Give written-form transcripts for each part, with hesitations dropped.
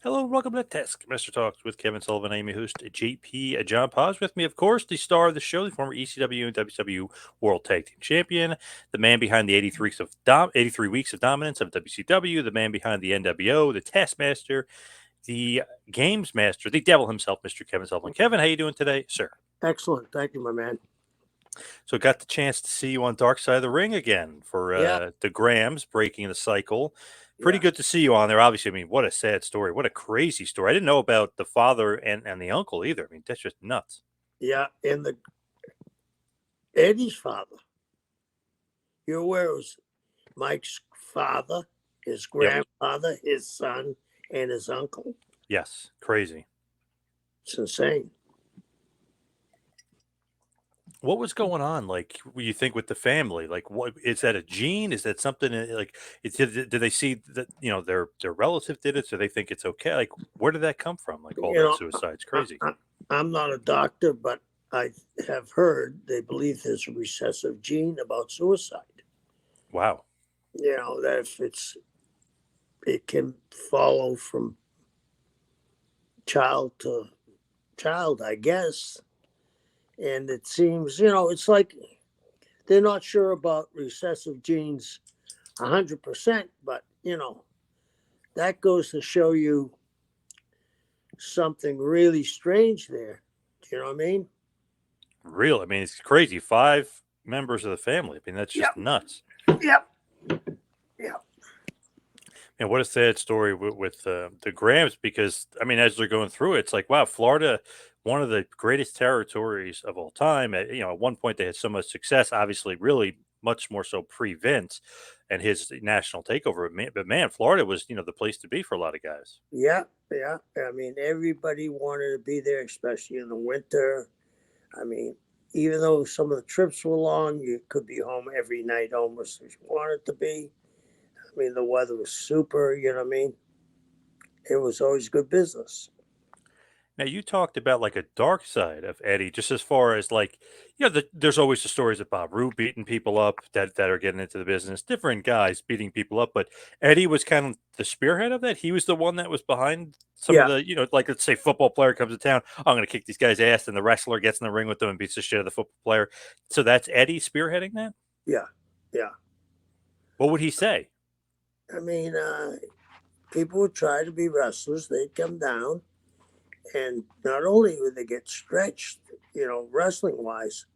Hello and welcome to Taskmaster Talks with Kevin Sullivan. I'm your host, JP. John Poz. With me, of course, the star of the show, the former ECW and WCW World Tag Team Champion, the man behind the 83 weeks of dominance of WCW, the man behind the NWO, the Taskmaster, the Games Master, the Devil himself, Mr. Kevin Sullivan. Kevin, how you doing today, sir? Excellent. Thank you, my man. So, got the chance to see you on Dark Side of the Ring again for Yeah, the Grams breaking the cycle. Pretty yeah, good to see you on there. Obviously, I mean, what a sad story. What a crazy story. I didn't know about the father and the uncle either. I mean, that's just nuts. yeah. And the Eddie's father, you're aware it was Mike's father, his Yep. grandfather, his son, and his uncle. Yes. Crazy. It's insane. What was going on? Like, what you think with the family? Like, what is that a gene? Is that something like? Did they see that their relative did it, so they think it's okay? Like, where did that come from? Like all You that know, suicide's I, crazy. I, I'm not a doctor, but I have heard they believe there's a recessive gene about suicide. Wow. That if it can follow from child to child, I guess. And it seems, it's like they're not sure about recessive genes 100%, but that goes to show you something really strange there. Do you know what I mean? Real. I mean, it's crazy. Five members of the family. I mean, that's just Yep. nuts. Yep. Yep. And what a sad story with the Grams, because I mean, as they're going through it, it's like, wow, Florida, one of the greatest territories of all time. At one point they had so much success. Obviously, really much more so pre Vince and his national takeover. But man, Florida was the place to be for a lot of guys. Yeah. Yeah. I mean, everybody wanted to be there, especially in the winter. I mean, even though some of the trips were long, you could be home every night almost if you wanted to be. I mean, the weather was super, you know what I mean? It was always good business. Now you talked about like a dark side of Eddie, just as far as like, there's always the stories of Bob Roode beating people up that are getting into the business, different guys beating people up, but Eddie was kind of the spearhead of that. He was the one that was behind some of Yeah. the, like let's say football player comes to town, I'm going to kick these guys' ass, and the wrestler gets in the ring with them and beats the shit out of the football player. So that's Eddie spearheading that. Yeah. Yeah. What would he say? I mean, people would try to be wrestlers. They'd come down, and not only would they get stretched, wrestling wise,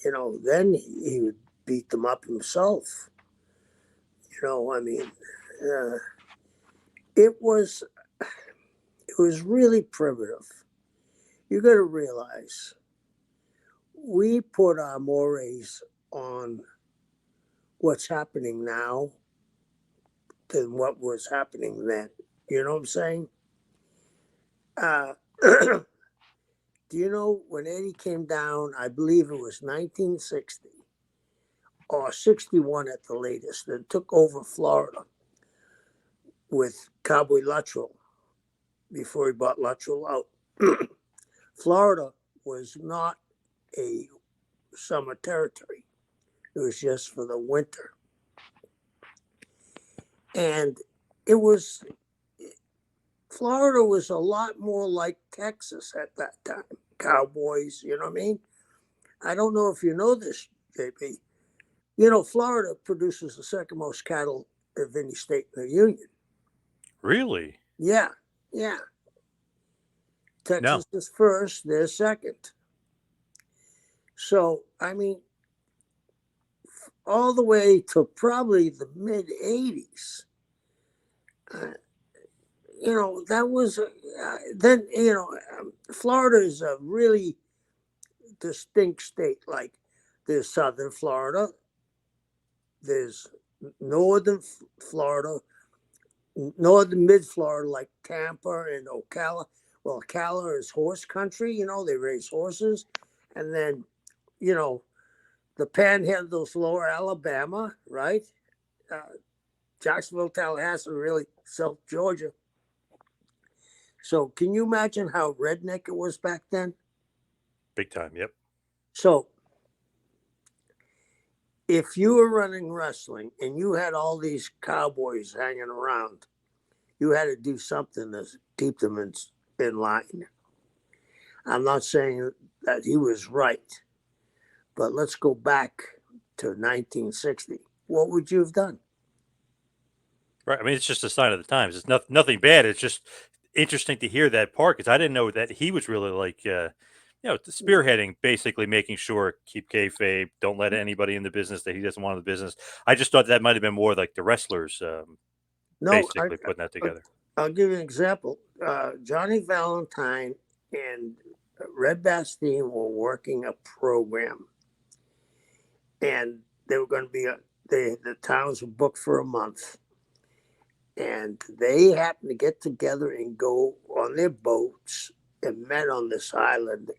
then he would beat them up himself. I mean, uh, it was it was really primitive. You got to realize we put our mores on what's happening now than what was happening then. You know what I'm saying? Uh, do you know when Eddie came down? I believe it was 1960 or 61 at the latest, and took over Florida with Cowboy Luttrell before he bought Luttrell out. Florida was not a summer territory, it was just for the winter. And it was, Florida was a lot more like Texas at that time. Cowboys, you know what I mean? I don't know if you know this, JP. Florida produces the second most cattle of any state in the union. Really? Yeah, yeah. No. Texas is first, they're second. So, I mean, all the way to probably the mid 80s, uh, that was, then, Florida is a really distinct state. Like, there's Southern Florida, there's Northern Florida, Northern Mid Florida, like Tampa and Ocala. Well, Ocala is horse country, they raise horses. And then, you know, the panhandles, lower Alabama, right? Uh, Jacksonville, Tallahassee, really South Georgia. So, can you imagine how redneck it was back then? Big time. Yep. So, if you were running wrestling and you had all these cowboys hanging around, you had to do something to keep them in line. I'm not saying that he was right, but let's go back to 1960. What would you have done? Right. I mean, it's just a sign of the times. It's nothing bad. It's just interesting to hear that part because I didn't know that he was really like, spearheading, basically making sure keep kayfabe, don't let anybody in the business that he doesn't want in the business. I just thought that might have been more like the wrestlers, No, basically putting that together. I'll give you an example. Johnny Valentine and Red Bastien were working a program, and they were going to be the towns were booked for a month, and they happened to get together and go on their boats and met on this island.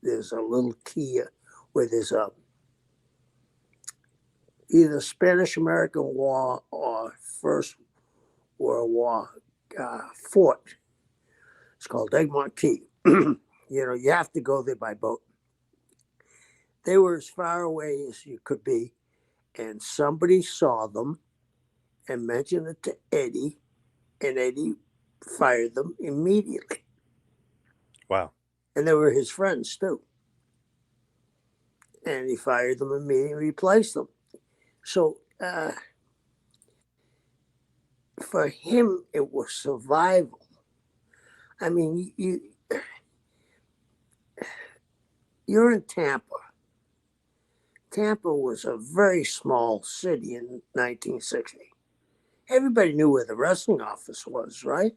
There's a little key where there's a either Spanish American War or First World War fort. It's called Egmont Key. You have to go there by boat. They were as far away as you could be, and somebody saw them and mentioned it to Eddie, and Eddie fired them immediately. Wow. And they were his friends too. And he fired them immediately and replaced them. So for him, it was survival. I mean, you're in Tampa. Tampa was a very small city in 1960. Everybody knew where the wrestling office was, right?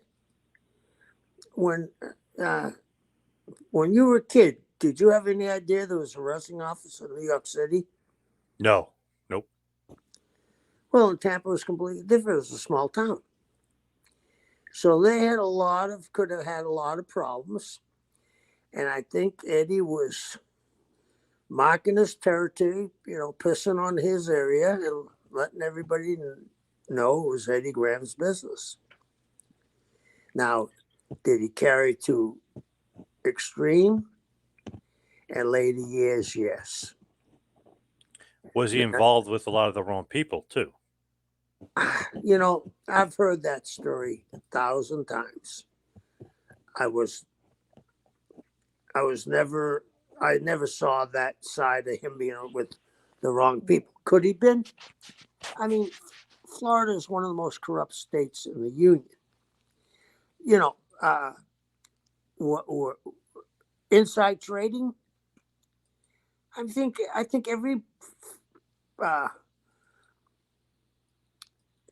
When you were a kid, did you have any idea there was a wrestling office in New York City? No. Nope. Well, in Tampa, it was completely different. It was a small town. So they could have had a lot of problems. And I think Eddie was marking his territory, pissing on his area and letting everybody know it was Eddie Graham's business. Now, did he carry to extreme? And later years, yes. Was he involved with a lot of the wrong people too? I've heard that story 1,000 times. I never saw that side of him being with the wrong people. Could he been? I mean, Florida is one of the most corrupt states in the union. Inside trading. I think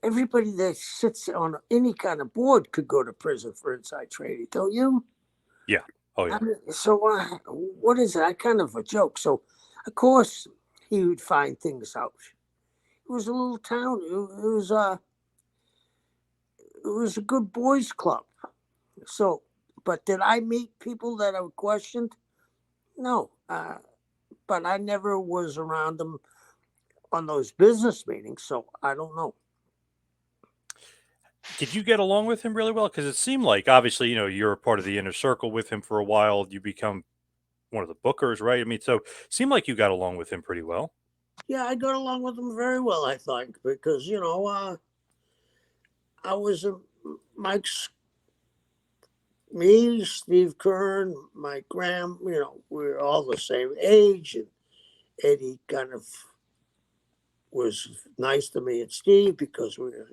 everybody that sits on any kind of board could go to prison for inside trading, don't you? Yeah. Oh, yeah. I mean, so what is that kind of a joke? So, of course, he would find things out. It was a little town. It was a good boys' club. So, but did I meet people that I questioned? No. But I never was around them on those business meetings, so I don't know. Did you get along with him really well? Because it seemed like, obviously, you're a part of the inner circle with him for a while. You become one of the bookers, right? I mean, so it seemed like you got along with him pretty well. Yeah, I got along with him very well, I think, because, I was me, Steve Kern, Mike Graham, we were all the same age, and Eddie kind of was nice to me and Steve because we were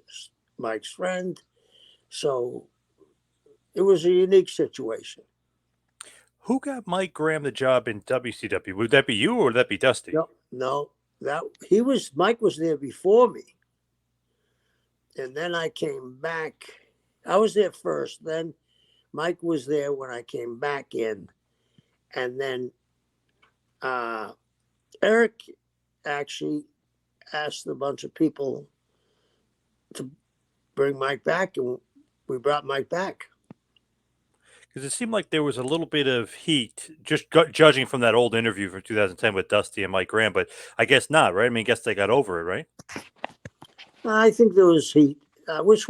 Mike's friend. So it was a unique situation. Who got Mike Graham the job in WCW? Would that be you or would that be Dusty? No, Mike was there before me. And then I came back. I was there first. Then Mike was there when I came back in. And then Eric actually asked a bunch of people to bring Mike back, and we brought Mike back. Because it seemed like there was a little bit of heat, just judging from that old interview from 2010 with Dusty and Mike Graham, but I guess not, right? I mean, I guess they got over it, right? I think there was heat. Which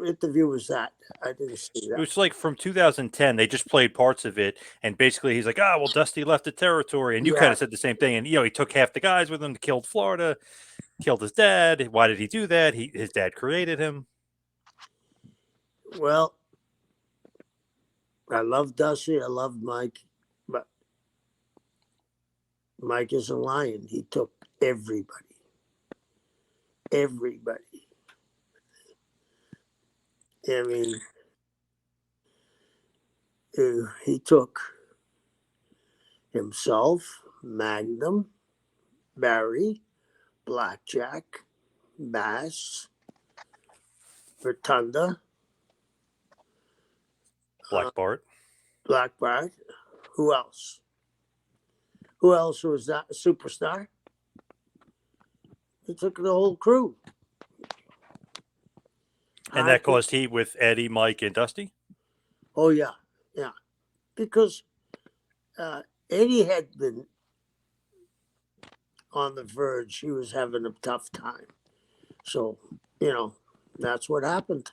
interview was that? I didn't see that. It was like from 2010. They just played parts of it, and basically he's like, well, Dusty left the territory. And you kind of said the same thing. And, he took half the guys with him, killed Florida, killed his dad. Why did he do that? His dad created him. Well, I love Dusty. I love Mike, but Mike isn't lying. He took everybody. Everybody. I mean, he took himself, Magnum, Barry, Blackjack, Bass, Rotunda, Black Bart. Black Bart. Who else? Who else was that a superstar? He took the whole crew. And that caused heat with Eddie, Mike, and Dusty? Oh, yeah. Yeah. Because Eddie had been on the verge. He was having a tough time. So, that's what happened.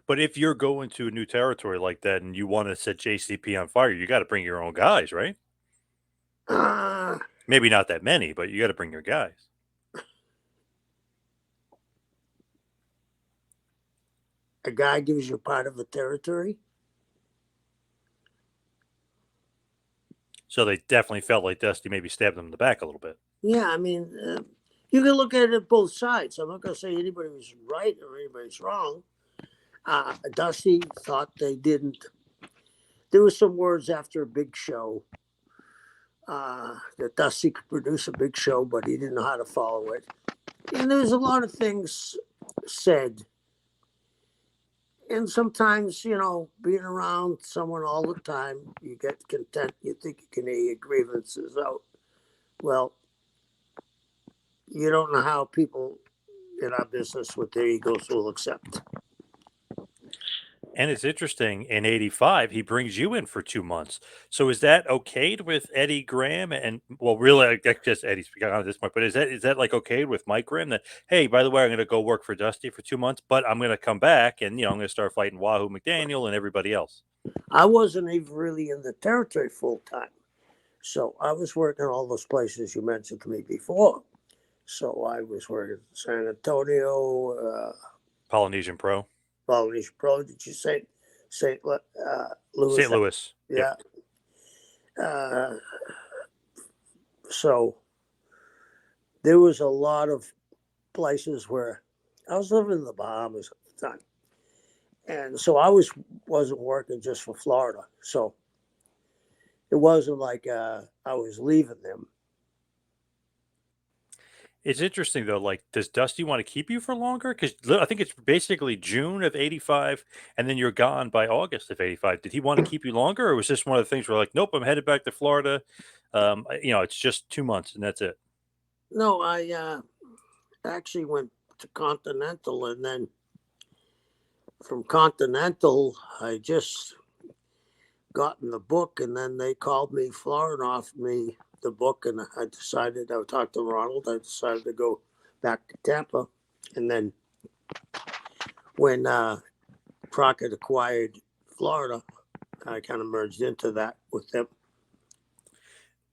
But if you're going to a new territory like that and you want to set JCP on fire, you got to bring your own guys, right? Maybe not that many, but you got to bring your guys. A guy gives you part of a territory. So they definitely felt like Dusty maybe stabbed them in the back a little bit. Yeah, I mean, you can look at it both sides. I'm not going to say anybody was right or anybody's wrong. Dusty thought they didn't. There were some words after a big show that Dusty could produce a big show, but he didn't know how to follow it. And there's a lot of things said. And sometimes, being around someone all the time, you get content. You think you can air your grievances out. Well, you don't know how people in our business with their egos will accept. And it's interesting, in 85, he brings you in for 2 months. So is that okayed with Eddie Graham? And, well, really, I guess Eddie's on at this point, but is that like okayed with Mike Graham that, hey, by the way, I'm going to go work for Dusty for 2 months, but I'm going to come back and, I'm going to start fighting Wahoo McDaniel and everybody else? I wasn't even really in the territory full time. So I was working all those places you mentioned to me before. So I was working in San Antonio, Polynesian Pro. Polynesian Pro. Did you say St. Louis? St. Louis. Yeah. So there was a lot of places where I was living in the Bahamas at the time. And so I wasn't working just for Florida. So it wasn't like I was leaving them. It's interesting, though. Like, does Dusty want to keep you for longer? Because I think it's basically June of 85, and then you're gone by August of 85. Did he want to keep you longer, or was this one of the things where, like, nope, I'm headed back to Florida? It's just 2 months, and that's it. No, I actually went to Continental, and then from Continental, I just gotten the book, and then they called me, Florida, offered me the book, and I decided, I would talk to Ronald, I decided to go back to Tampa. And then when Crockett acquired Florida, I kind of merged into that with them.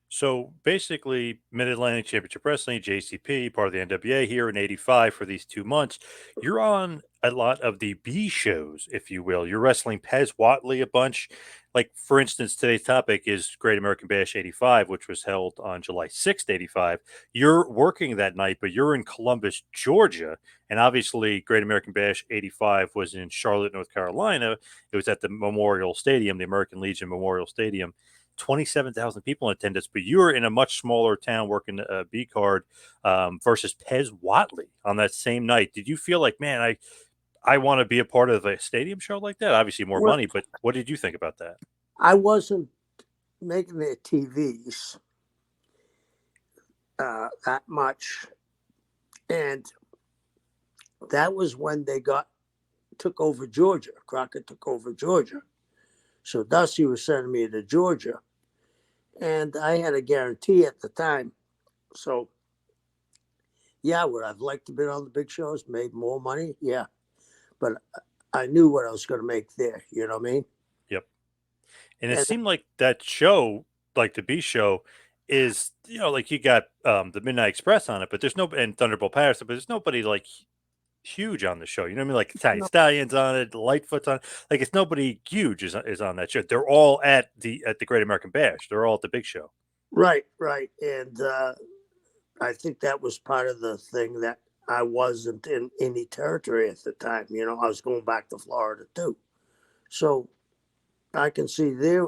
So basically, Mid-Atlantic Championship Wrestling, JCP, part of the NWA here in 85 for these 2 months. You're on a lot of the B shows, if you will. You're wrestling Pez Whatley a bunch. Like, for instance, today's topic is Great American Bash 85, which was held on July 6th, 85. You're working that night, but you're in Columbus, Georgia. And obviously, Great American Bash 85 was in Charlotte, North Carolina. It was at the Memorial Stadium, the American Legion Memorial Stadium. 27,000 people in attendance, but you were in a much smaller town working a B card versus Pez Whatley on that same night. Did you feel like, man, I want to be a part of a stadium show like that? Obviously more money, but what did you think about that? I wasn't making their TVs that much. And that was when they took over Georgia. Crockett took over Georgia. So Dusty was sending me to Georgia. And I had a guarantee at the time. So, yeah, would I've liked to be on the big shows, made more money? Yeah. But I knew what I was going to make there. You know what I mean? Yep. And it seemed like that show, like the B show, is, like you got the Midnight Express on it, but there's no, and Thunderbolt Patterson, but there's nobody like huge on the show. You know what I mean? Like Italian No. Stallions on it, Lightfoot's on it. Like it's nobody huge is on that show. They're all at the Great American Bash. They're all at the big show. Right, right. And I think that was part of the thing that I wasn't in any territory at the time. You know, I was going back to Florida too. So I can see their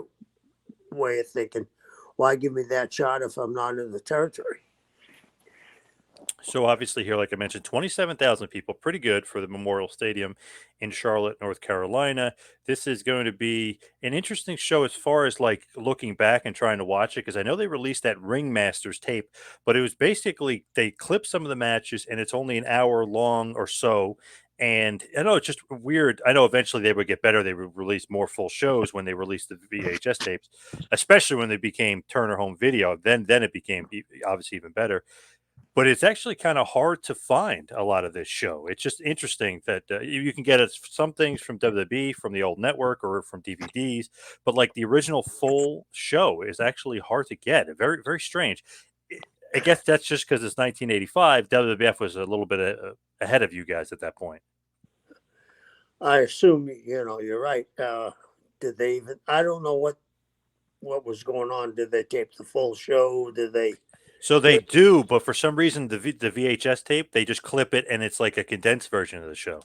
way of thinking. Why give me that shot if I'm not in the territory? So obviously here, like I mentioned, 27,000 people, pretty good for the Memorial Stadium in Charlotte, North Carolina. This is going to be an interesting show as far as like looking back and trying to watch it, because I know they released that Ringmasters tape, but it was basically they clipped some of the matches and it's only an hour long or so. And I know it's just weird. I know eventually they would get better. They would release more full shows when they released the VHS tapes, especially when they became Turner Home Video. Then it became obviously even better, but it's actually kind of hard to find a lot of this show. It's just interesting that you can get some things from WWE, from the old network, or from DVDs, but like the original full show is actually hard to get. Very, very strange. I guess that's just because it's 1985. WWF was a little bit ahead of you guys at that point. I assume you're right. Did they even? I don't know what was going on. Did they tape the full show? Did they? So they do, but for some reason, the VHS tape, they just clip it and it's like a condensed version of the show.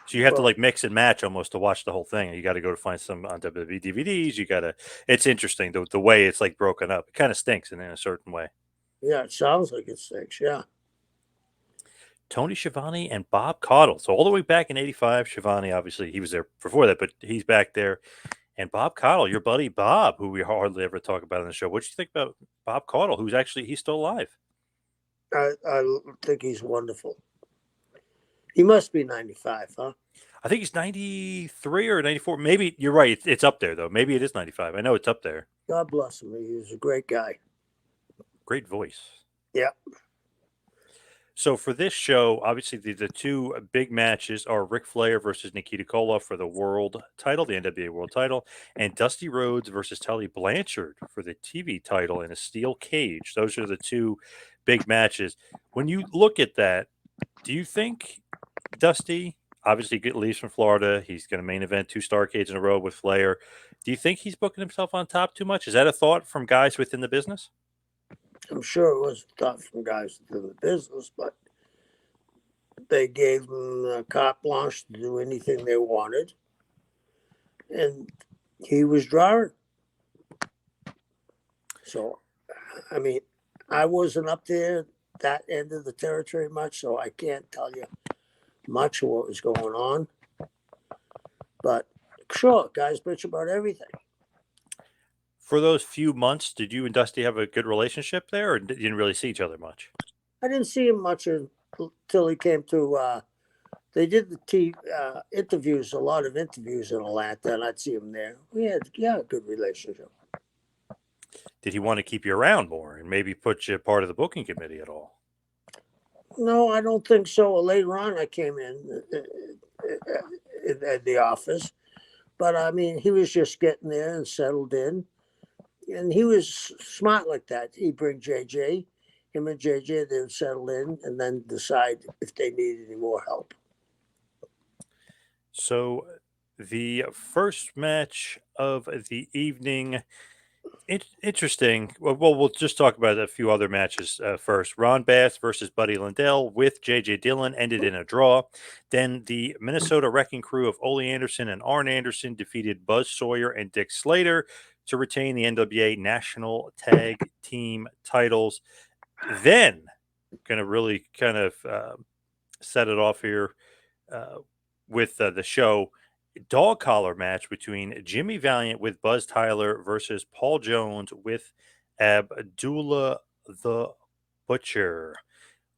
So you have to like mix and match almost to watch the whole thing. You got to go to find some on WWE DVDs. You got to, it's interesting the way it's like broken up. It kind of stinks in a certain way. Yeah, it sounds like it stinks. Yeah. Tony Schiavone and Bob Caudle. So all the way back in '85, Schiavone, obviously he was there before that, but he's back there. And Bob Caudle, your buddy Bob, who we hardly ever talk about on the show. What do you think about Bob Caudle, who's actually, he's still alive? I think he's wonderful. He must be 95, huh? I think he's 93 or 94. Maybe you're right. It's up there, though. Maybe it is 95. I know it's up there. God bless him. He was a great guy. Great voice. Yeah. So for this show, obviously the two big matches are Ric Flair versus Nikita Koloff for the world title, the NWA world title, and Dusty Rhodes versus Tully Blanchard for the TV title in a steel cage. Those are the two big matches. When you look at that, do you think Dusty obviously leaves from Florida? He's going to main event 2 Starrcades in a row with Flair. Do you think he's booking himself on top too much? Is that a thought from guys within the business? I'm sure it was tough from guys in the business, but they gave him carte blanche to do anything they wanted. And he was drawing. So, I mean, I wasn't up there that end of the territory much, so I can't tell you much of what was going on. But sure, guys bitch about everything. For those few months, did you and Dusty have a good relationship there, or you didn't really see each other much? I didn't see him much until he came to. They did the interviews, a lot of interviews in Atlanta, and I'd see him there. We had a good relationship. Did he want to keep you around more and maybe put you part of the booking committee at all? No, I don't think so. Later on, I came in at the office, but I mean, he was just getting there and settled in. And he was smart like that. He'd bring JJ, him and JJ, they would settle in and then decide if they needed any more help. So the first match of the evening, interesting. Well, we'll just talk about a few other matches first. Ron Bass versus Buddy Lindell with JJ Dillon ended in a draw. Then the Minnesota Wrecking Crew of Ole Anderson and Arn Anderson defeated Buzz Sawyer and Dick Slater to retain the NWA National Tag Team titles. Then, going to really kind of set it off here with the show. Dog collar match between Jimmy Valiant with Buzz Tyler versus Paul Jones with Abdullah the Butcher.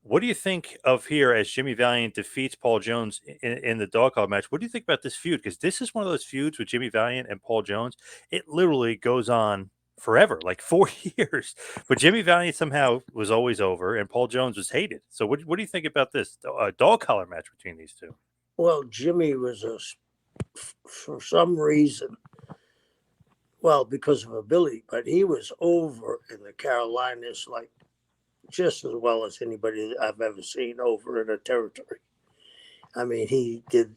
What do you think of here as Jimmy Valiant defeats Paul Jones in the dog collar match? What do you think about this feud? Because this is one of those feuds with Jimmy Valiant and Paul Jones. It literally goes on forever, like 4 years. But Jimmy Valiant somehow was always over, and Paul Jones was hated. So what do you think about this dog collar match between these two? Well, Jimmy was for some reason, well, because of ability, but he was over in the Carolinas like just as well as anybody that I've ever seen over in a territory. I mean, he did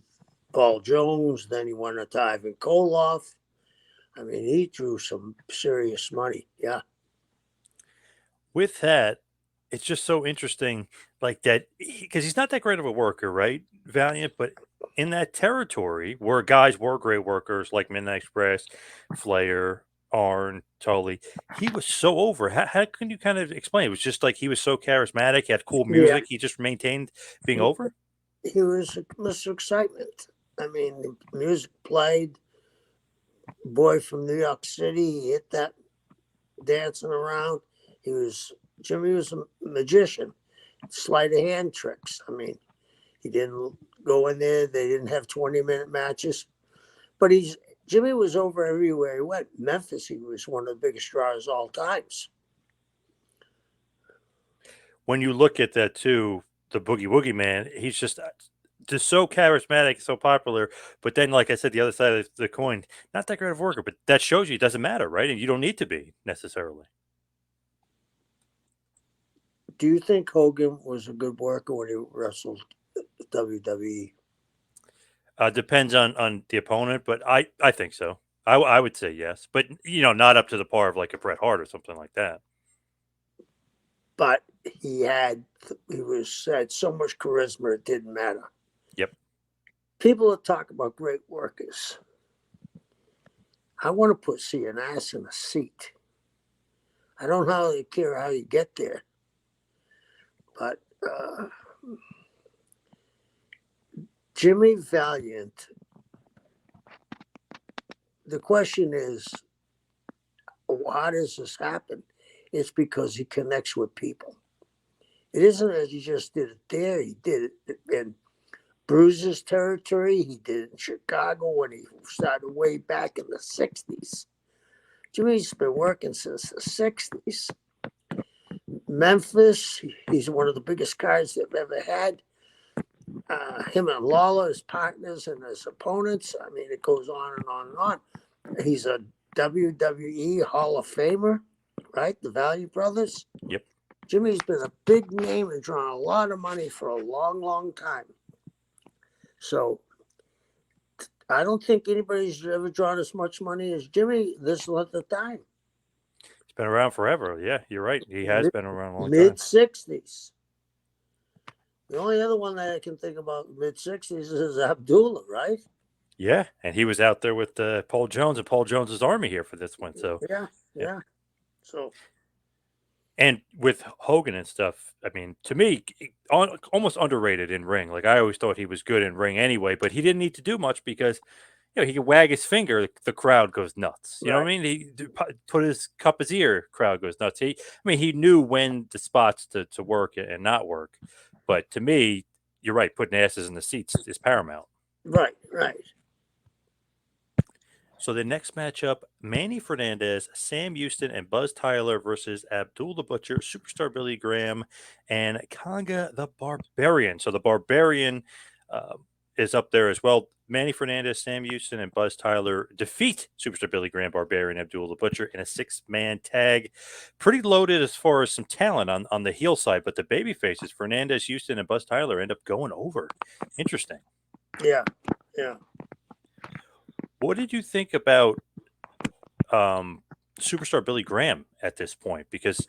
Paul Jones, then he went to Kevin Koloff. I mean, he drew some serious money. Yeah. With that, it's just so interesting, like that, because he's not that great of a worker, right? Valiant, but in that territory where guys were great workers like Midnight Express, Flair, Arn, Tully, he was so over. How can you kind of explain? It was just like he was so charismatic, he had cool music, he just maintained being over. He was Mr. Excitement. I mean, the music played. Boy from New York City, he hit that dancing around. Jimmy was a magician, sleight of hand tricks. I mean, he didn't go in there. They didn't have 20-minute matches, but Jimmy was over everywhere he went. Memphis, he was one of the biggest draws all times. When you look at that too, the Boogie Woogie Man, he's just so charismatic, so popular. But then, like I said, the other side of the coin, not that great of a worker, but that shows you it doesn't matter, right? And you don't need to be necessarily. Do you think Hogan was a good worker when he wrestled WWE? Depends on the opponent, but I think so. I would say yes, but not up to the par of like a Bret Hart or something like that. But he had so much charisma it didn't matter. Yep. People that talk about great workers, I want to see an ass in a seat. I don't care how you get there, but Jimmy Valiant. The question is, how does this happen? It's because he connects with people. It isn't that he just did it there. He did it in Bruiser's territory. He did it in Chicago when he started way back in the 60s. Jimmy's been working since the 60s. Memphis, he's one of the biggest guys they've ever had. Him and Lawler as partners and as opponents. I mean, it goes on and on and on. He's a WWE Hall of Famer, right? The Value Brothers. Yep. Jimmy's been a big name and drawn a lot of money for a long, long time. So I don't think anybody's ever drawn as much money as Jimmy this length of time. He's been around forever. Yeah, you're right. He has been around a long time. Mid-60s. The only other one that I can think about mid-60s is Abdullah, right? Yeah, and he was out there with Paul Jones and Paul Jones's army here for this one. So yeah. So, and with Hogan and stuff, I mean, to me, almost underrated in ring. Like I always thought he was good in ring anyway, but he didn't need to do much because he could wag his finger, the crowd goes nuts. You know what I mean? He put his cup his ear, crowd goes nuts. He knew when the spots to work and not work. But to me, you're right. Putting asses in the seats is paramount. Right. So the next matchup, Manny Fernandez, Sam Houston, and Buzz Tyler versus Abdul the Butcher, Superstar Billy Graham, and Conga the Barbarian. So the Barbarian is up there as well. Manny Fernandez, Sam Houston, and Buzz Tyler defeat Superstar Billy Graham, Barbarian, Abdul the Butcher in a 6-man tag. Pretty loaded as far as some talent on the heel side, but the baby faces, Fernandez, Houston, and Buzz Tyler end up going over. Interesting. Yeah. What did you think about Superstar Billy Graham at this point? Because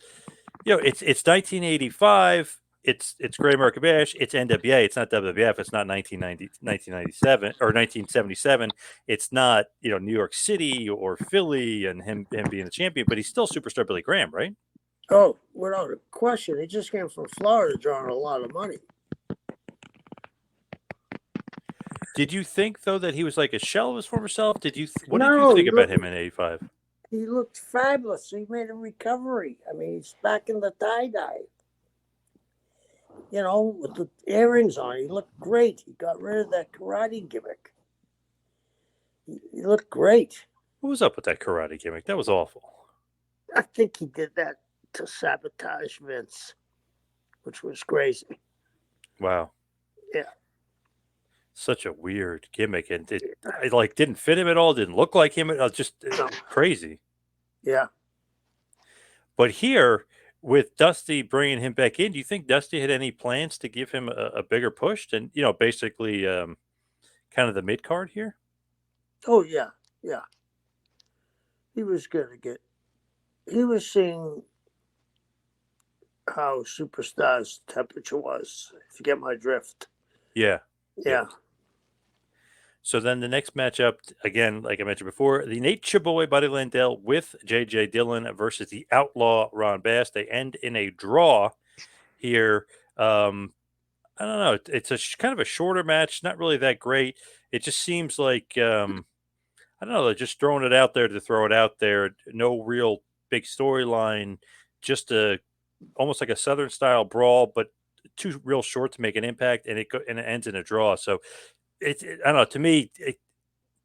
it's 1985. It's Great American Bash. It's NWA. It's not WWF. It's not 1997 or 1977. It's not New York City or Philly and him being the champion. But he's still Superstar Billy Graham, right? Oh, without a question. He just came from Florida, drawing a lot of money. Did you think though that he was like a shell of his former self? What did you No, think about him in '85? He looked fabulous. He made a recovery. I mean, he's back in the tie-dye. With the earrings on, he looked great. He got rid of that karate gimmick. He looked great. What was up with that karate gimmick? That was awful. I think he did that to sabotage Vince, which was crazy. Wow. Yeah. Such a weird gimmick, and it didn't fit him at all. Didn't look like him. Just crazy. Yeah. But here, with Dusty bringing him back in, do you think Dusty had any plans to give him a bigger push than, basically kind of the mid card here? Oh yeah, yeah. He was gonna get. He was seeing how superstars' temperature was. If you get my drift. Yeah. Yeah. So then the next matchup, again, like I mentioned before, the Nature Boy Buddy Landell with J.J. Dillon versus the Outlaw Ron Bass. They end in a draw here. I don't know. It's kind of a shorter match, not really that great. It just seems like I don't know. They're just throwing it out there to throw it out there. No real big storyline. Just almost like a Southern style brawl, but too real short to make an impact, and it ends in a draw. So I don't know. To me,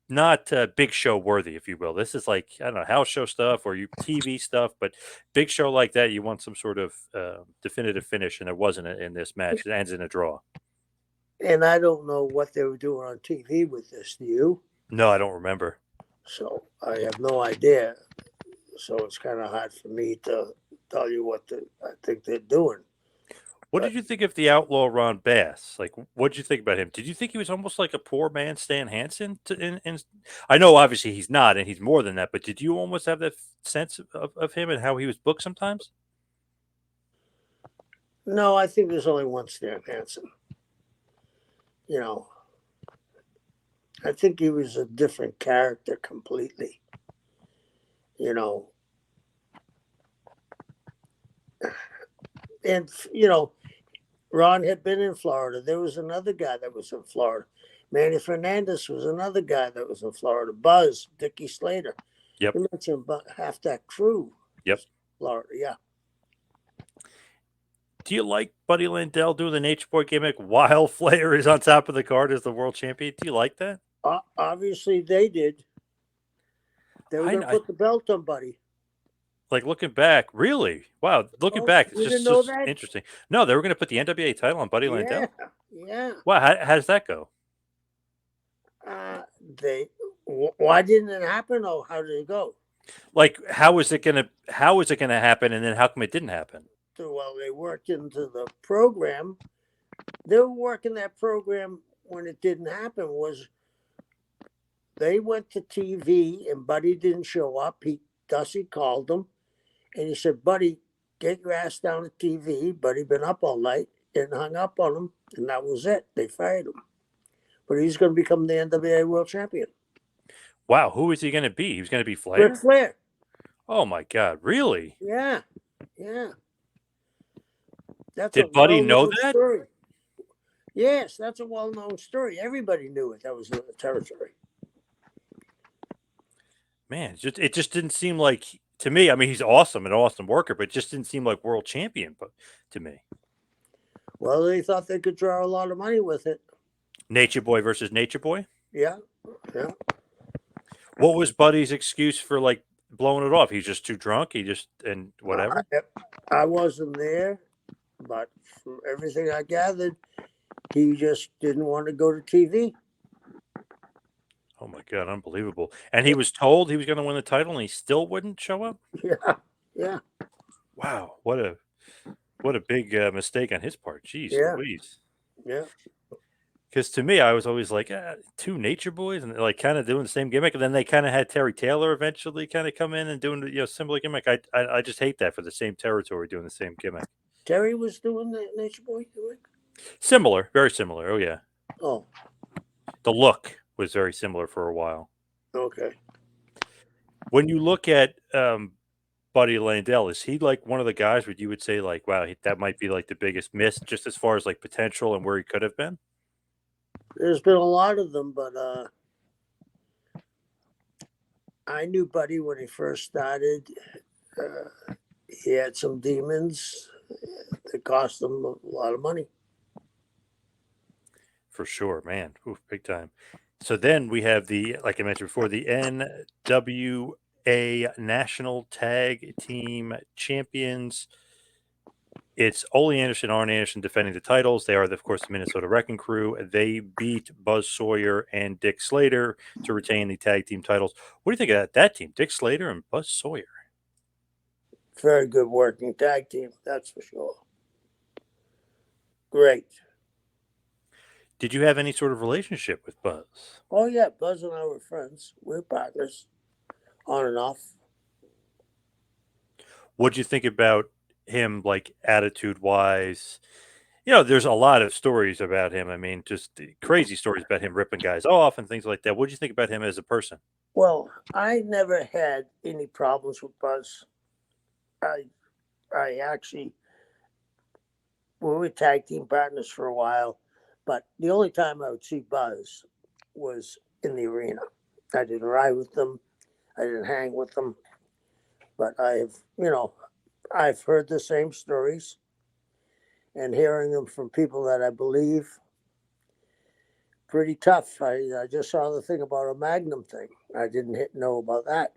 not big show worthy, if you will. This is like, I don't know, house show stuff or TV stuff, but big show like that, you want some sort of definitive finish, and there wasn't in this match. It ends in a draw. And I don't know what they were doing on TV with this. Do you? No, I don't remember. So I have no idea. So it's kind of hard for me to tell you what I think they're doing. What did you think of the Outlaw Ron Bass? Like, what did you think about him? Did you think he was almost like a poor man Stan Hansen? I know obviously he's not, and he's more than that. But did you almost have that sense of him and how he was booked sometimes? No, I think there's only one Stan Hansen. You know, I think he was a different character completely. You know, and Ron had been in Florida. There was another guy that was in Florida. Manny Fernandez was another guy that was in Florida. Buzz, Dickie Slater. Yep. You mentioned about half that crew. Yep. Florida, yeah. Do you like Buddy Landell doing the Nature Boy gimmick while Flair is on top of the card as the world champion? Do you like that? Obviously, they did. They were going to put the belt on Buddy. Like looking back, really? Wow, looking back, it's just interesting. No, they were going to put the NWA title on Buddy Landell. Yeah. Wow, how does that go? Why didn't it happen? Or how did it go? Like, how is it gonna happen, and then how come it didn't happen? Well, they worked into the program. They were working that program when it didn't happen. Was they went to TV and Buddy didn't show up. Dusty called him and he said, "Buddy, get your ass down to TV." Buddy been up all night and hung up on him, and that was it. They fired him. But he's going to become the NWA World Champion. Wow, who is he going to be? He was going to be Flair? Ric Flair. Oh, my God, really? Yeah. Did Buddy know that? Story. Yes, that's a well-known story. Everybody knew it. That was in the territory. Man, it just didn't seem like, to me, I mean, he's awesome, an awesome worker, but it just didn't seem like world champion to me. Well, they thought they could draw a lot of money with it. Nature Boy versus Nature Boy? Yeah. What was Buddy's excuse for, like, blowing it off? He's just too drunk? And whatever? I wasn't there, but from everything I gathered, he just didn't want to go to TV. Oh, my God, unbelievable. And he was told he was going to win the title, and he still wouldn't show up? Yeah. Wow, what a big mistake on his part. Jeez Louise. Yeah. Because to me, I was always like, two Nature Boys, and like kind of doing the same gimmick. And then they kind of had Terry Taylor eventually kind of come in and doing the similar gimmick. I just hate that for the same territory doing the same gimmick. Terry was doing the Nature Boy gimmick? Similar, very similar. Oh, yeah. Oh. The look was very similar for a while. Okay. When you look at Buddy Landell, is he like one of the guys where you would say like, wow, that might be like the biggest miss just as far as like potential and where he could have been? There's been a lot of them, but I knew Buddy when he first started. He had some demons that cost him a lot of money. For sure, man. Ooh, big time. So then we have like I mentioned before, the NWA National Tag Team Champions. It's Ole Anderson, Arn Anderson defending the titles. They are, of course, the Minnesota Wrecking Crew. They beat Buzz Sawyer and Dick Slater to retain the tag team titles. What do you think of that team? Dick Slater and Buzz Sawyer. Very good working tag team, that's for sure. Great. Did you have any sort of relationship with Buzz? Oh yeah, Buzz and I were friends. We're partners, on and off. What'd you think about him, like attitude wise? You know, there's a lot of stories about him. I mean, just crazy stories about him ripping guys off and things like that. What'd you think about him as a person? Well, I never had any problems with Buzz. I actually we were tag team partners for a while, but the only time I would see Buzz was in the arena. I didn't ride with them. I didn't hang with them, but I've heard the same stories and hearing them from people that I believe pretty tough. I just saw the thing about a Magnum thing. I didn't know about that.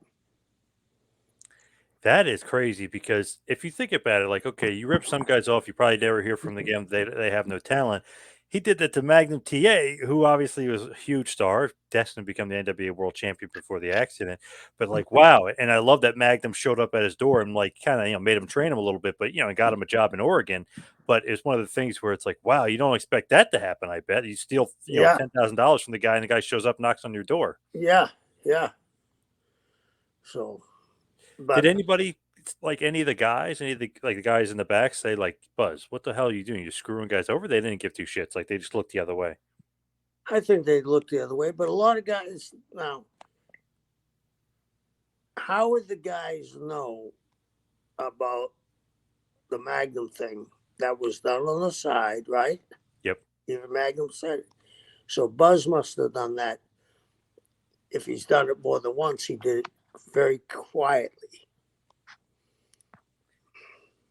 That is crazy because if you think about it, like, okay, you rip some guys off, you probably never hear from them again. They have no talent. He did that to Magnum TA, who obviously was a huge star, destined to become the NWA World Champion before the accident. But like, wow! And I love that Magnum showed up at his door and like kind of made him train him a little bit, but and got him a job in Oregon. But it's one of the things where it's like, wow, you don't expect that to happen. I bet you steal Yeah, $10,000 from the guy, and the guy shows up, knocks on your door. yeah, yeah. So, Did but anybody, like any of the guys, any of the guys in the back say like, Buzz, what the hell are you doing? You're screwing guys over? They didn't give two shits. Like they just looked the other way. I think they'd look the other way. But a lot of guys now, how would the guys know about the Magnum thing that was done on the side, right? Yep. Even Magnum said it. So Buzz must have done that. If he's done it more than once, he did it very quietly.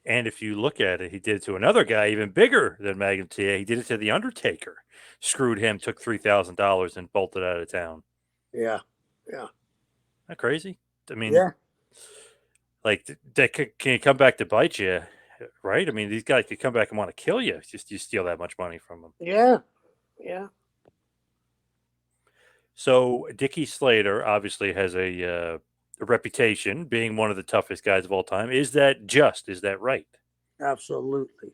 And if you look at it, he did it to another guy even bigger than Magnum TA. He did it to the Undertaker. Screwed him, took $3,000 and bolted out of town. Yeah, yeah, Isn't that crazy? I mean, yeah. like that can come back to bite you, right? I mean, these guys could come back and want to kill you. Just you steal that much money from them. Yeah, yeah. So Dickie Slater obviously has a reputation being one of the toughest guys of all time. Is that just? Is that right? Absolutely.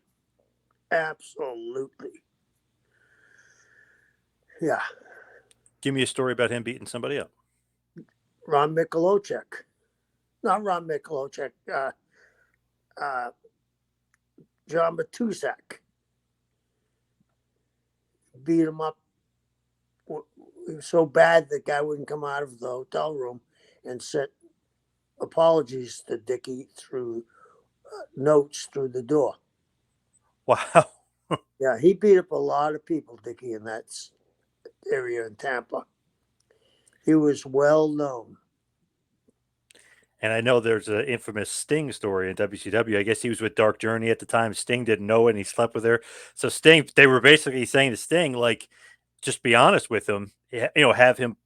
Absolutely. Yeah. Give me a story about him beating somebody up. Ron Michalowicz. Not Ron Michalowicz. John Matusak. Beat him up. It was so bad the guy wouldn't come out of the hotel room and sent apologies to Dickie through notes through the door. Wow. Yeah, he beat up a lot of people, Dickie, in that area in Tampa. He was well known. And I know there's an infamous Sting story in WCW. I guess he was with Dark Journey at the time. Sting didn't know it and he slept with her. So Sting, they were basically saying to Sting, like, just be honest with him, have him,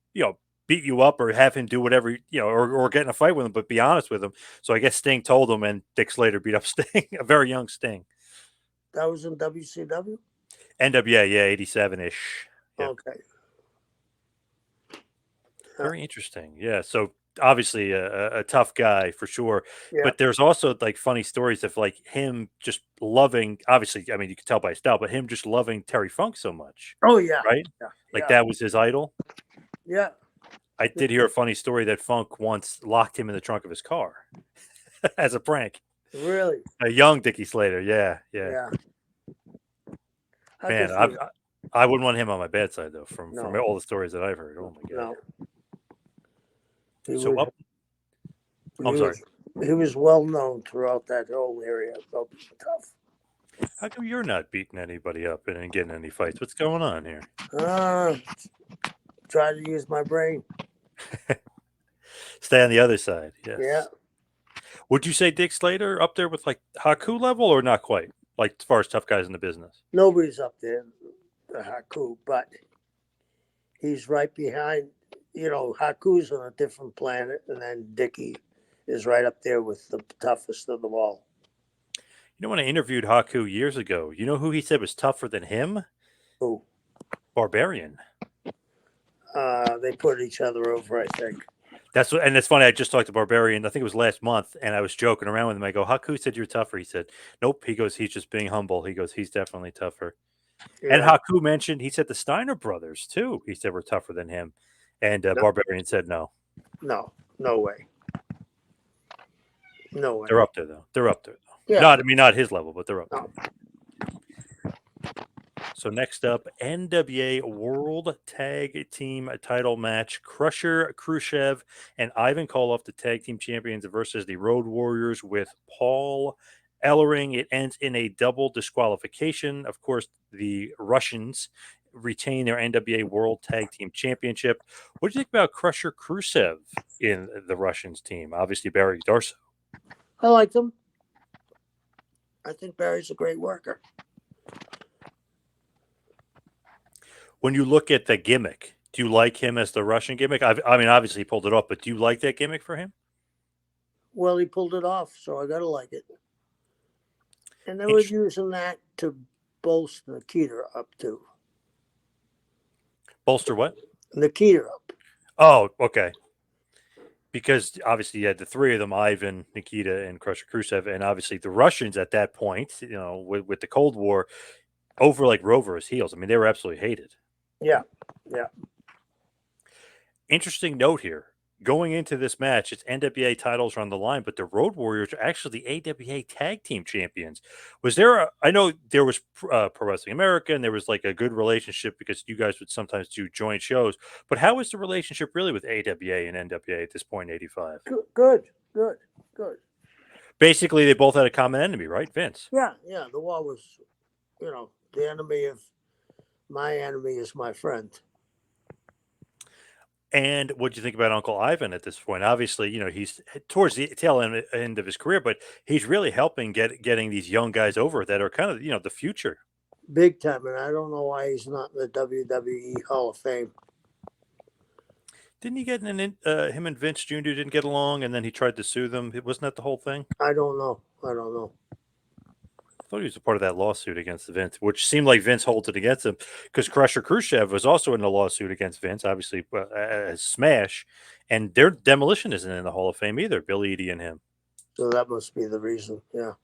beat you up or have him do whatever, or get in a fight with him, but be honest with him. So I guess Sting told him and Dick Slater beat up Sting, a very young Sting. That was in WCW? NWA, yeah, 87-ish. Yep. Okay. Very interesting. Yeah. So obviously a tough guy for sure. Yeah. But there's also like funny stories of like him just loving, obviously, I mean, you can tell by his style, but him just loving Terry Funk so much. Oh, yeah. Right? Yeah. Like yeah. that was his idol. Yeah. I did hear a funny story that Funk once locked him in the trunk of his car as a prank. Really? A young Dickie Slater. Yeah. Yeah. Yeah. Man, I wouldn't want him on my bad side though, from all the stories that I've heard. Oh my God. No. So I'm sorry. He was well known throughout that whole area about being tough. How come you're not beating anybody up and getting any fights? What's going on here? Try to use my brain. Stay on the other side. Yes. Yeah. Would you say Dick Slater up there with like Haku level or not quite? Like as far as tough guys in the business? Nobody's up there, the Haku, but he's right behind. Haku's on a different planet, and then Dickie is right up there with the toughest of them all. When I interviewed Haku years ago, you know who he said was tougher than him? Who? Barbarian. They put each other over, I think. That's what, and it's funny. I just talked to Barbarian. I think it was last month, and I was joking around with him. I go, "Haku said you're tougher." He said, "Nope." He goes, "He's just being humble." He goes, "He's definitely tougher." And Yeah. Haku mentioned he said the Steiner brothers too. He said were tougher than him, and No, Barbarian said no. no, no way. No way. They're up there though. They're up there though. Yeah. Not, I mean, not his level, but they're up No. there. So next up, NWA World Tag Team Title match: Crusher Khrushchev and Ivan Koloff, the tag team champions, versus the Road Warriors with Paul Ellering. It ends in a double disqualification. Of course, the Russians retain their NWA World Tag Team Championship. What do you think about Crusher Khrushchev in the Russians team? Obviously, Barry Darso. I like them. I think Barry's a great worker. When you look at the gimmick, do you like him as the Russian gimmick? I mean, obviously he pulled it off, but do you like that gimmick for him? Well, he pulled it off, so I gotta like it. And they were using that to bolster Nikita up too. Bolster what? Nikita up. Oh, okay. Because obviously you had the three of them, Ivan, Nikita, and Crusher Khrushchev, and obviously the Russians at that point, with the Cold War, over like Rover as heels. I mean, they were absolutely hated. Yeah, yeah. Interesting note here. Going into this match, it's NWA titles are on the line, but the Road Warriors are actually the AWA Tag Team Champions. Was there I know there was Pro Wrestling America, and there was like a good relationship because you guys would sometimes do joint shows. But how is the relationship really with AWA and NWA at this point in '85? Good, good, good. Basically, they both had a common enemy, right? Vince. Yeah, yeah. The war was, the enemy of my enemy is my friend. And what do you think about Uncle Ivan at this point? Obviously, he's towards the tail end of his career, but he's really helping getting these young guys over that are kind of the future. Big time, and I don't know why he's not in the WWE Hall of Fame. Didn't he get him and Vince Jr. didn't get along, and then he tried to sue them? Wasn't that the whole thing? I don't know. I don't know. I thought he was a part of that lawsuit against Vince, which seemed like Vince holds it against him because Crusher Khrushchev was also in a lawsuit against Vince, obviously as Smash, and their demolition isn't in the Hall of Fame either. Billy Eadie and him. So that must be the reason. Yeah.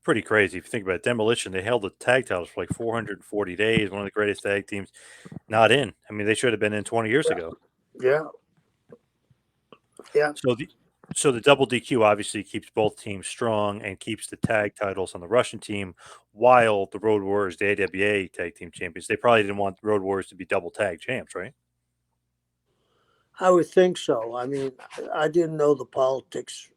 Pretty crazy if you think about it. Demolition, they held the tag titles for like 440 days. One of the greatest tag teams, not in. I mean, they should have been in 20 years ago. Yeah. Yeah. So the double DQ obviously keeps both teams strong and keeps the tag titles on the Russian team, while the Road Warriors, the AWA tag team champions, they probably didn't want the Road Warriors to be double tag champs, right? I would think so. I mean, I didn't know the politics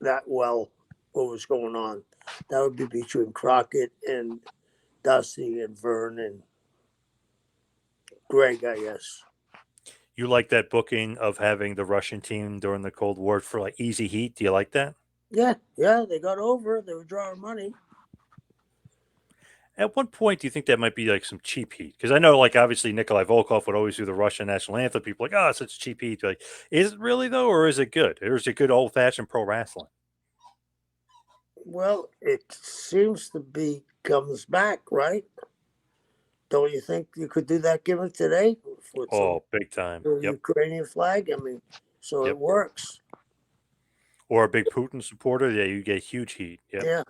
that well, what was going on. That would be between Crockett and Dusty and Vern and Greg, I guess. You like that booking of having the Russian team during the Cold War for like easy heat? Do you like that? Yeah, yeah, they got over. They were drawing money. At what point do you think that might be like some cheap heat? Because I know, like, obviously Nikolai Volkov would always do the Russian national anthem. People are like, oh, it's such cheap heat. Like, is it really though, or is it good? Or is it good old fashioned pro wrestling? Well, it seems to be comes back, right? Don't you think you could do that gimmick today with Oh, big time. the Yep. Ukrainian flag? I mean, so Yep. it works. Or a big Putin supporter, yeah, you get huge heat. Yep. Yeah,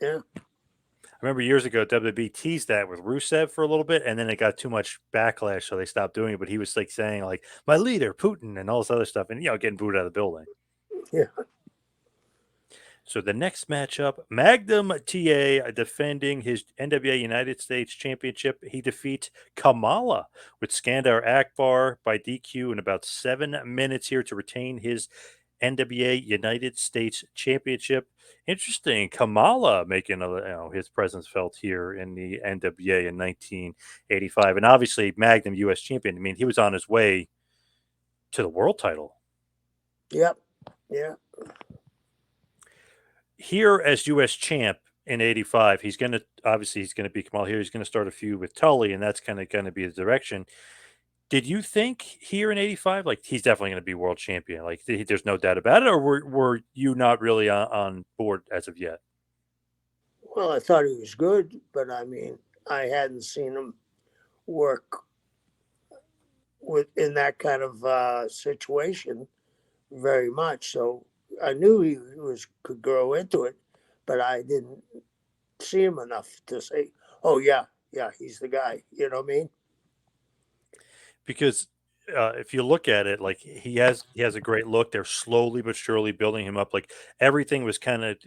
yeah. I remember years ago, WWE teased that with Rusev for a little bit, and then it got too much backlash, so they stopped doing it. But he was like saying, like, my leader, Putin, and all this other stuff, and getting booed out of the building. Yeah. So the next matchup, Magnum TA defending his NWA United States Championship. He defeats Kamala with Skandar Akbar by DQ in about 7 minutes here to retain his NWA United States Championship. Interesting. Kamala making his presence felt here in the NWA in 1985. And obviously, Magnum U.S. champion. I mean, he was on his way to the world title. Yep. Yeah. Here as U.S. champ in '85, he's going to be Kamal here. He's going to start a feud with Tully, and that's kind of going to be the direction. Did you think here in '85, like he's definitely going to be world champion? Like there's no doubt about it, or were you not really on board as of yet? Well, I thought he was good, but I mean, I hadn't seen him work in that kind of situation very much. So I knew he could grow into it, but I didn't see him enough to say, "Oh yeah, yeah, he's the guy." You know what I mean? Because if you look at it, like he has a great look. They're slowly but surely building him up. Like everything was kind of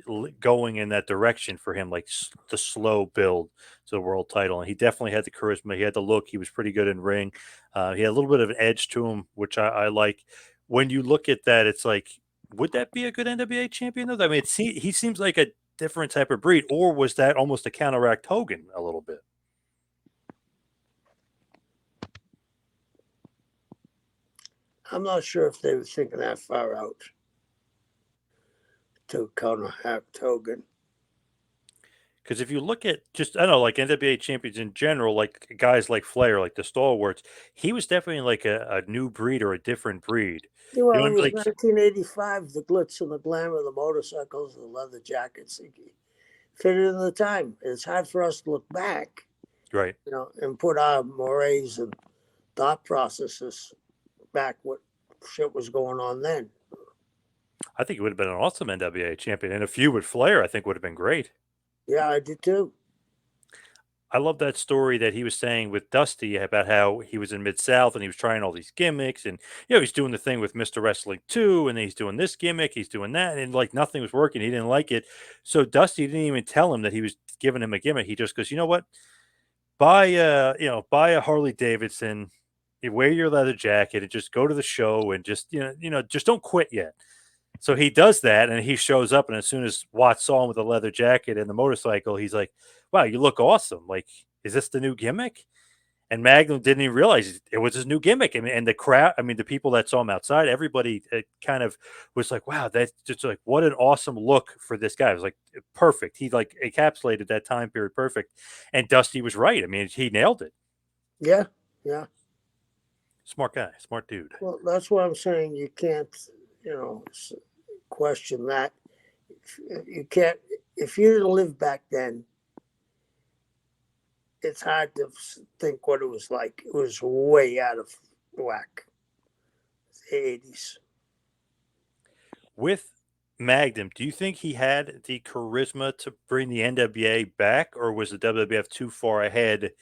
going in that direction for him, like the slow build to the world title. And he definitely had the charisma. He had the look. He was pretty good in ring. He had a little bit of an edge to him, which I like. When you look at that, it's like, would that be a good NWA champion though? I mean, he seems like a different type of breed, or was that almost a counteract Hogan a little bit? I'm not sure if they were thinking that far out to counteract Hogan. Because if you look at just, I don't know, like NWA champions in general, like guys like Flair, like the stalwarts, he was definitely like a new breed or a different breed. You Well, know, it was like 1985. The glitz and the glamour, the motorcycles, the leather jackets, it fitted in the time. It's hard for us to look back, right. and put our mores and thought processes back what shit was going on then. I think it would have been an awesome NWA champion, and a feud with Flair, I think would have been great. Yeah, I did too. I love that story that he was saying with Dusty about how he was in Mid South and he was trying all these gimmicks, and he's doing the thing with Mr. Wrestling 2, and then he's doing this gimmick, he's doing that, and like nothing was working. He didn't like it, so Dusty didn't even tell him that he was giving him a gimmick. He just goes, you know what? Buy a Harley Davidson, you wear your leather jacket and just go to the show and just just don't quit yet. So he does that and he shows up, and as soon as Watts saw him with the leather jacket and the motorcycle, he's like, "Wow, you look awesome! Like, is this the new gimmick?" And Magnum didn't even realize it was his new gimmick. And the crowd, I mean, the people that saw him outside, everybody kind of was like, "Wow, that's just like what an awesome look for this guy." It was like perfect. He like encapsulated that time period perfect. And Dusty was right. I mean, he nailed it. Yeah, yeah. Smart guy, smart dude. Well, that's what I'm saying. You can't, you know, question that. You can't. If you didn't live back then, it's hard to think what it was like. It was way out of whack. The 80s. With Magnum, do you think he had the charisma to bring the NWA back, or was the WWF too far ahead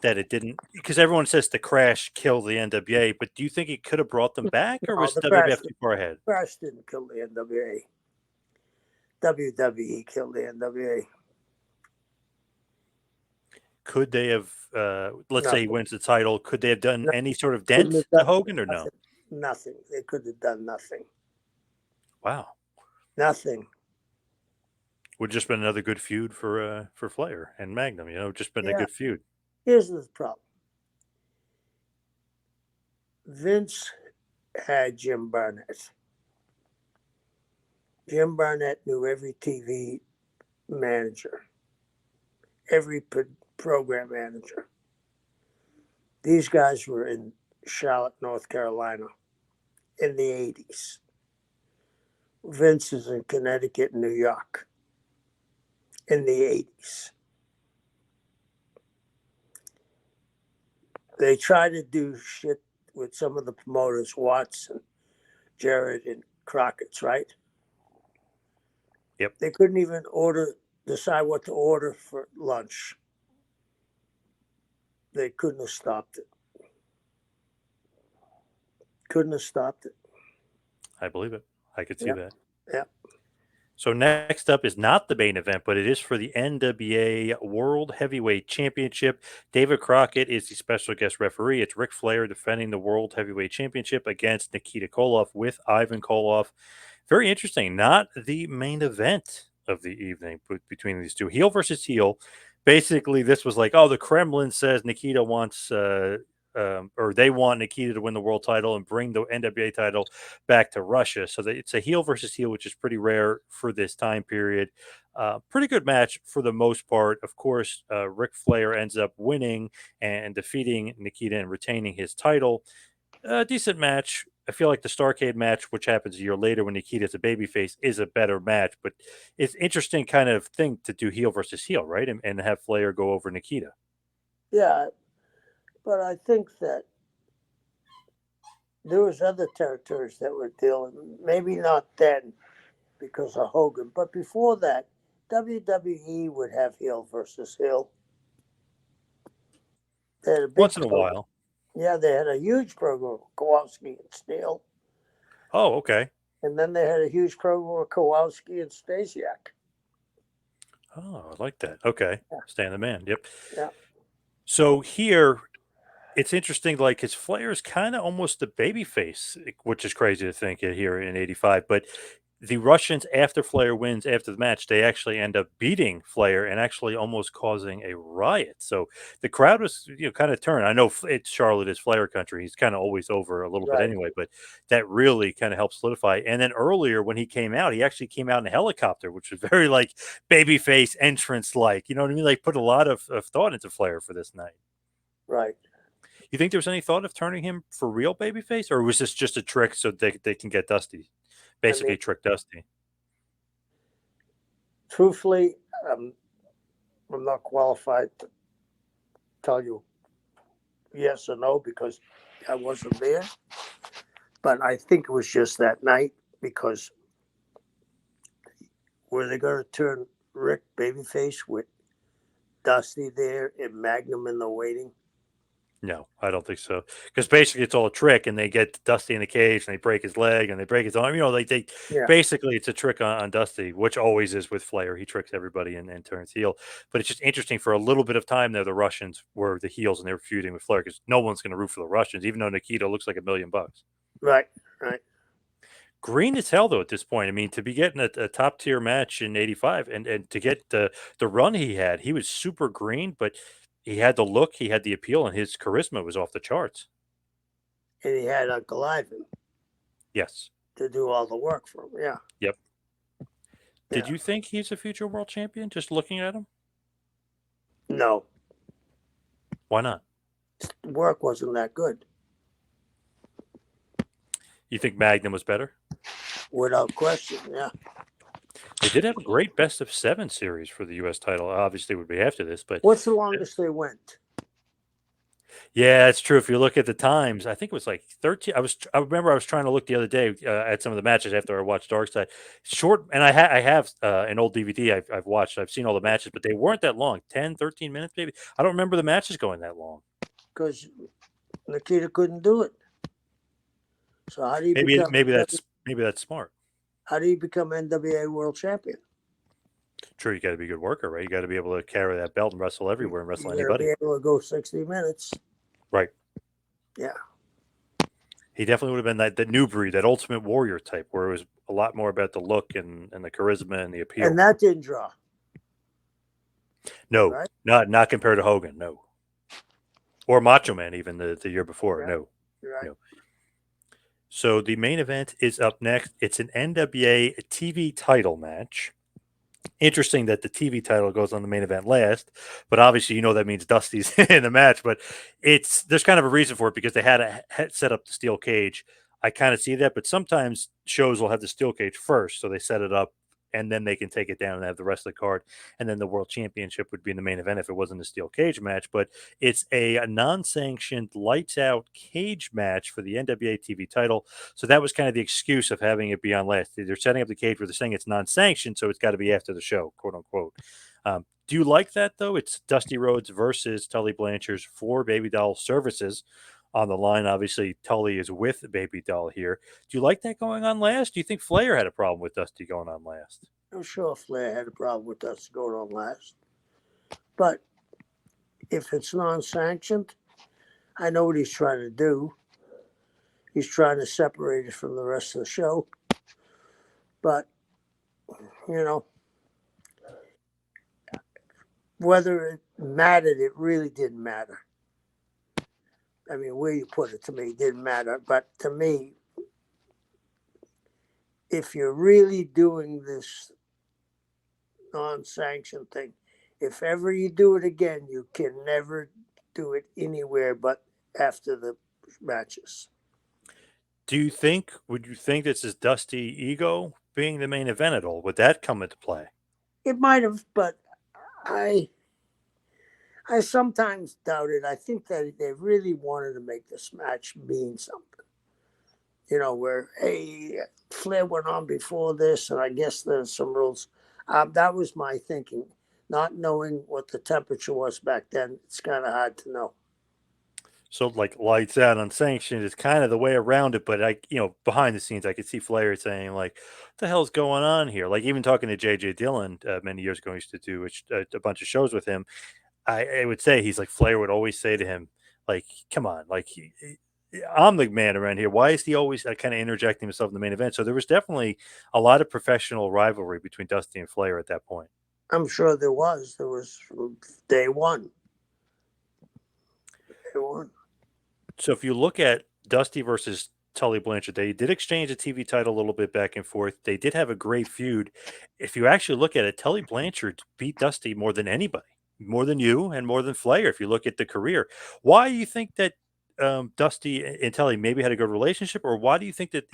that it didn't? Because everyone says the crash killed the NWA, but do you think it could have brought them back, or No, was WWF too far ahead? crash didn't kill the NWA. WWE killed the NWA. Could they have, let's say he Nothing. wins the title, could they have done No, any sort of couldn't dent have to done Hogan or no? nothing. Nothing. They could have done nothing. Wow. Nothing. Would just been another good feud for Flair and Magnum, just been a Yeah. good feud. Here's the problem. Vince had Jim Barnett. Jim Barnett knew every TV manager, every program manager. These guys were in Charlotte, North Carolina in the 80s. Vince is in Connecticut and New York in the 80s. They tried to do shit with some of the promoters, Watson, Jarrett, and Crockett's, right? Yep. They couldn't even decide what to order for lunch. They couldn't have stopped it. Couldn't have stopped it. I believe it. I could see Yeah. that. Yeah. So next up is not the main event, but it is for the NWA World Heavyweight Championship. David Crockett is the special guest referee. It's Ric Flair defending the World Heavyweight Championship against Nikita Koloff with Ivan Koloff. Very interesting. Not the main event of the evening between these two. Heel versus heel. Basically, this was like, oh, the Kremlin says Nikita wants or they want Nikita to win the world title and bring the NWA title back to Russia. So it's a heel versus heel, which is pretty rare for this time period. Pretty good match for the most part. Of course, Ric Flair ends up winning and defeating Nikita and retaining his title. Decent match. I feel like the Starrcade match, which happens a year later when Nikita's a babyface, is a better match. But it's interesting kind of thing to do heel versus heel, right? And have Flair go over Nikita. Yeah. But I think that there was other territories that were dealing, maybe not then because of Hogan, but before that, WWE would have heel versus heel. They had a big Once in a program. while. Yeah, they had a huge program with Kowalski and Steele. Oh, okay. And then they had a huge program with Kowalski and Stasiak. Oh, I like that. Okay. Yeah. Stan the Man. Yep. Yeah. So here, it's interesting, like, his Flair is kind of almost the baby face, which is crazy to think here in 85. But the Russians, after Flair wins after the match, they actually end up beating Flair and actually almost causing a riot. So the crowd was, kind of turned. I know it's Charlotte is Flair country. He's kind of always over a little bit Right. anyway, but that really kind of helped solidify. And then earlier when he came out, he actually came out in a helicopter, which was very like babyface entrance like. You know what I mean? Like put a lot of thought into Flair for this night. Right. You think there was any thought of turning him for real babyface, or was this just a trick so they can get Dusty? Basically, trick Dusty. Truthfully, I'm not qualified to tell you yes or no because I wasn't there. But I think it was just that night because were they going to turn Rick babyface with Dusty there and Magnum in the waiting? No, I don't think so. Because basically, it's all a trick, and they get Dusty in the cage, and they break his leg, and they break his arm. Like they Yeah. basically, it's a trick on Dusty, which always is with Flair. He tricks everybody and turns heel. But it's just interesting for a little bit of time there. The Russians were the heels, and they were feuding with Flair because no one's going to root for the Russians, even though Nikita looks like $1 million. Right. Right. Green as hell though at this point. I mean, to be getting a top tier match in '85 and to get the run he had, he was super green, but he had the look, he had the appeal, and his charisma was off the charts. And he had Uncle Ivan. Yes. To do all the work for him. Yeah. Yep. Did you think he's a future world champion just looking at him? No. Why not? Work wasn't that good. You think Magnum was better? Without question, yeah. They did have a great best of 7 series for the U.S. title. Obviously, it would be after this, but what's the longest they went? Yeah, it's true. If you look at the times, I think it was like 13. I remember I was trying to look the other day at some of the matches after I watched Dark Side. Short, and I have an old DVD I've watched. I've seen all the matches, but they weren't that long. 10, 13 minutes, maybe. I don't remember the matches going that long. Because Nikita couldn't do it. So how do you maybe that's smart. How do you become NWA World Champion? True, you got to be a good worker, right? You got to be able to carry that belt and wrestle everywhere and wrestle anybody. Be able to go 60 minutes. Right. Yeah. He definitely would have been that new breed, that Ultimate Warrior type, where it was a lot more about the look and the charisma and the appeal. And that didn't draw. No, right? not compared to Hogan, no. Or Macho Man even the year before, yeah. No. Right. No. So the main event is up next. It's an NWA TV title match. Interesting that the TV title goes on the main event last, but obviously that means Dusty's in the match. But there's kind of a reason for it because they had to set up the steel cage. I kind of see that, but sometimes shows will have the steel cage first, so they set it up and then they can take it down and have the rest of the card. And then the World Championship would be in the main event if it wasn't a steel cage match. But it's a non-sanctioned lights out cage match for the NWA TV title. So that was kind of the excuse of having it be on last. They're setting up the cage where they're saying it's non-sanctioned, so it's got to be after the show, quote unquote. Do you like that, though? It's Dusty Rhodes versus Tully Blanchard's 4 Baby Doll services on the line. Obviously, Tully is with Baby Doll here. Do you like that going on last? Do you think Flair had a problem with Dusty going on last? I'm sure Flair had a problem with Dusty going on last. But if it's non-sanctioned, I know what he's trying to do. He's trying to separate it from the rest of the show. But, whether it mattered, it really didn't matter. I mean, where you put it to me didn't matter. But to me, if you're really doing this non-sanctioned thing, if ever you do it again, you can never do it anywhere but after the matches. Would you think this is Dusty ego being the main event at all? Would that come into play? It might have, but I sometimes doubt it. I think that they really wanted to make this match mean something. where, hey, Flair went on before this, and I guess there's some rules. That was my thinking. Not knowing what the temperature was back then, it's kind of hard to know. So like lights out unsanctioned is kind of the way around it, but behind the scenes, I could see Flair saying like, "What the hell's going on here?" Like even talking to JJ Dillon many years ago, I used to do a bunch of shows with him. I would say he's like Flair would always say to him, like, "Come on, like I'm the man around here. Why is he always kind of interjecting himself in the main event?" So there was definitely a lot of professional rivalry between Dusty and Flair at that point. I'm sure there was. There was from day one. Day one. So if you look at Dusty versus Tully Blanchard, they did exchange a TV title a little bit back and forth. They did have a great feud. If you actually look at it, Tully Blanchard beat Dusty more than anybody, more than you and more than Flair. If you look at the career, why do you think that Dusty and Tully maybe had a good relationship, or why do you think that?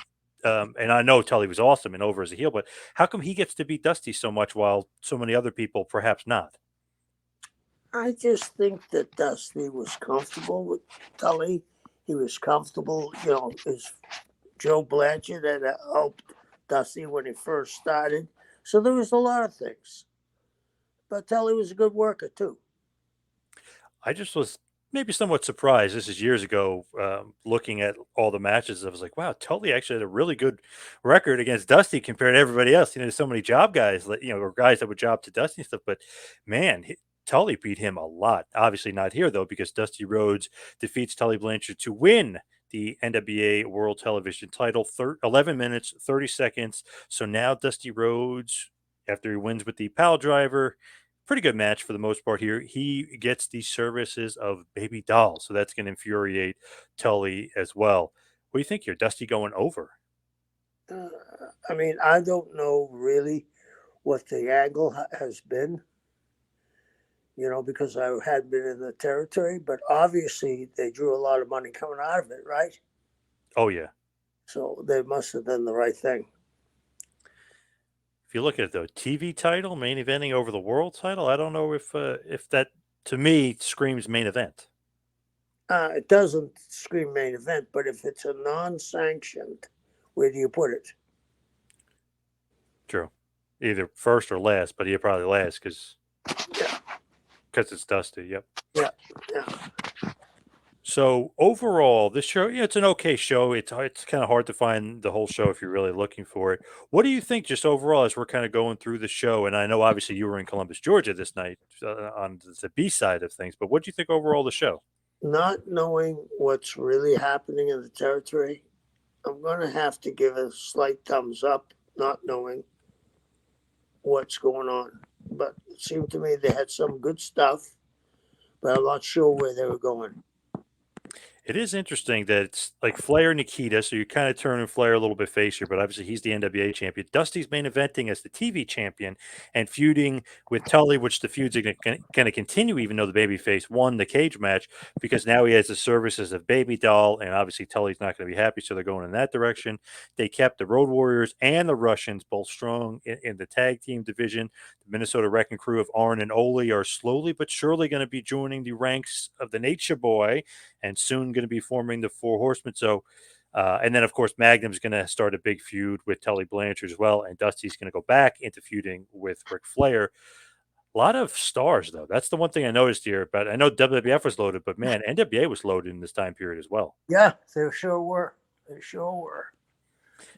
And I know Tully was awesome and over as a heel, but how come he gets to beat Dusty so much while so many other people perhaps not? I just think that Dusty was comfortable with Tully. He was comfortable, as Joe Blanchard had helped Dusty when he first started. So there was a lot of things. But Tully was a good worker too. I just was maybe somewhat surprised. This is years ago, looking at all the matches. I was like, wow, Tully actually had a really good record against Dusty compared to everybody else. There's so many job guys, or guys that would job to Dusty and stuff. But man, Tully beat him a lot. Obviously not here though, because Dusty Rhodes defeats Tully Blanchard to win the NWA World Television title, 11 minutes, 30 seconds. So now Dusty Rhodes, after he wins with the pile driver, pretty good match for the most part here. He gets the services of Baby Doll, so that's going to infuriate Tully as well. What do you think here? Dusty going over? Uh, I mean, I don't know really what the angle has been, because I had been in the territory, but obviously they drew a lot of money coming out of it, right? Oh yeah. So they must have done the right thing. If you look at it though, TV title, main eventing over the world title. I don't know if that to me screams main event. It doesn't scream main event, but if it's a non-sanctioned, where do you put it? True, either first or last, but he probably last because Yeah, it's Dusty. Yep. yeah, yeah. So overall, this show, yeah, it's an okay show. It's kind of hard to find the whole show if you're really looking for it. What do you think, just overall, as we're kind of going through the show? And I know obviously you were in Columbus, Georgia this night on the B side of things, but what do you think overall the show? Not knowing what's really happening in the territory, I'm going to have to give a slight thumbs up, not knowing what's going on. But it seemed to me they had some good stuff, but I'm not sure where they were going. It is interesting that it's like Flair Nikita, so you're kind of turning Flair a little bit face here, but obviously he's the NWA champion. Dusty's main eventing as the TV champion and feuding with Tully, which the feud's going to continue, even though the babyface won the cage match, because now he has the services of Baby Doll, and obviously Tully's not going to be happy, so they're going in that direction. They kept the Road Warriors and the Russians both strong in the tag team division. The Minnesota Wrecking Crew of Arn and Ole are slowly but surely going to be joining the ranks of the Nature Boy and soon going to be forming the Four Horsemen. So, and then of course Magnum's going to start a big feud with Tully Blanchard as well, and Dusty's going to go back into feuding with Ric Flair. A lot of stars though. That's the one thing I noticed here. But I know WWF was loaded, but man, NWA was loaded in this time period as well. Yeah, they sure were. They sure were.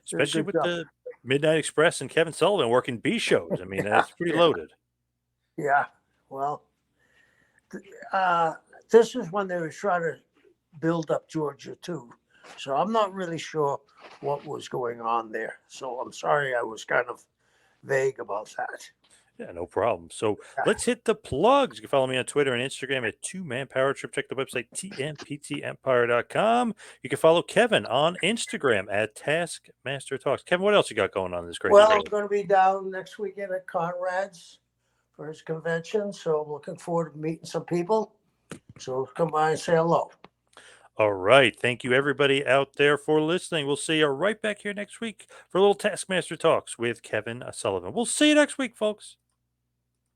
Especially with the Midnight Express and Kevin Sullivan working B shows. I mean, that's pretty loaded. Yeah. Well, this is when they were trying to build up Georgia too. So I'm not really sure what was going on there. So I'm sorry I was kind of vague about that. Yeah, no problem. So let's hit the plugs. You can follow me on Twitter and Instagram at 2Man Power Trip. Check the website, tmptempire.com. You can follow Kevin on Instagram at Taskmaster Talks. Kevin, what else you got going on this crazy Well, day? I'm going to be down next weekend at Conrad's for his convention. So I'm looking forward to meeting some people. So come by and say hello. All right. Thank you, everybody out there, for listening. We'll see you right back here next week for a little Taskmaster Talks with Kevin Sullivan. We'll see you next week, folks.